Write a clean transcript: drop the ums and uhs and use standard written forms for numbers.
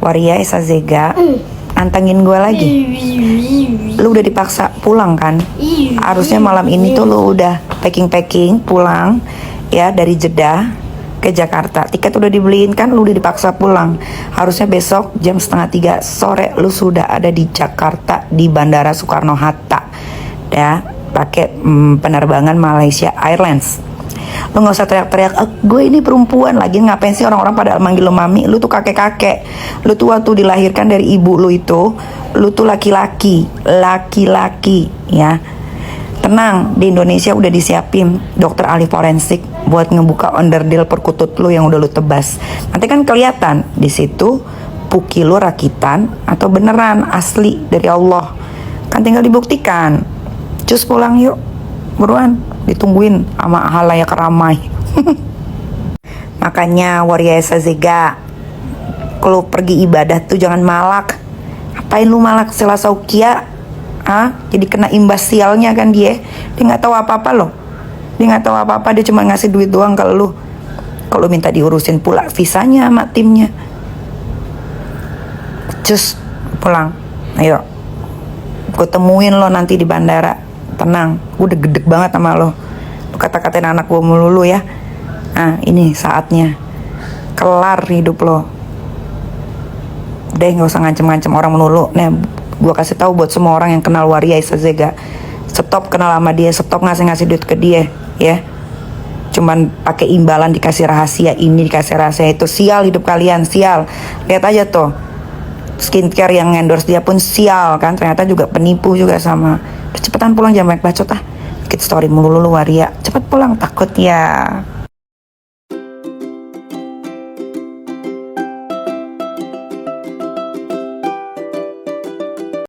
Waria Esazega, antengin gue lagi. Lu udah dipaksa pulang kan? Harusnya malam ini tuh lu udah packing pulang ya dari Jeddah ke Jakarta. Tiket udah dibeliin kan, lu udah dipaksa pulang. Harusnya besok jam 2:30 sore lu sudah ada di Jakarta di Bandara Soekarno-Hatta ya, pakai penerbangan Malaysia Airlines. Lu nggak usah teriak-teriak, gue ini perempuan lagi, ngapain sih orang-orang pada manggil lu mami? Lu tuh kakek-kakek, lu tuh waktu dilahirkan dari ibu lu itu, lu tuh laki-laki ya. Tenang, di Indonesia udah disiapin dokter ahli forensik buat ngebuka onderdil perkutut lu yang udah lu tebas. Nanti kan kelihatan di situ puki lu rakitan atau beneran asli dari Allah. Kan tinggal dibuktikan. Cus pulang yuk, buruan, ditungguin sama halayak ramai. Makanya Waria Esazega, kalau pergi ibadah tuh jangan malak. Apain lu malak Selasa Ukia? Jadi kena imbas sialnya kan dia nggak tahu apa-apa loh. Dia nggak tahu apa-apa, dia cuma ngasih duit doang ke lu. Kalau minta diurusin pula visanya sama timnya. Cus pulang, ayo. Gue temuin lo nanti di bandara. Tenang, gue udah gedeg banget sama lo. Lu kata-katain anak gue melulu ya. Ini saatnya. Kelar hidup lo. Udah nggak usah ngancem-ngancem orang melulu. Nah, gue kasih tahu buat semua orang yang kenal Waria Esazega, stop kenal sama dia, stop ngasih duit ke dia ya. Cuman pakai imbalan, dikasih rahasia ini, dikasih rahasia itu. Sial hidup kalian, sial. Lihat aja tuh, skincare yang endorse dia pun sial kan, ternyata juga penipu juga sama. Cepetan pulang, jangan banyak bacot dikit story melulu lu Waria. Cepet pulang, takut ya.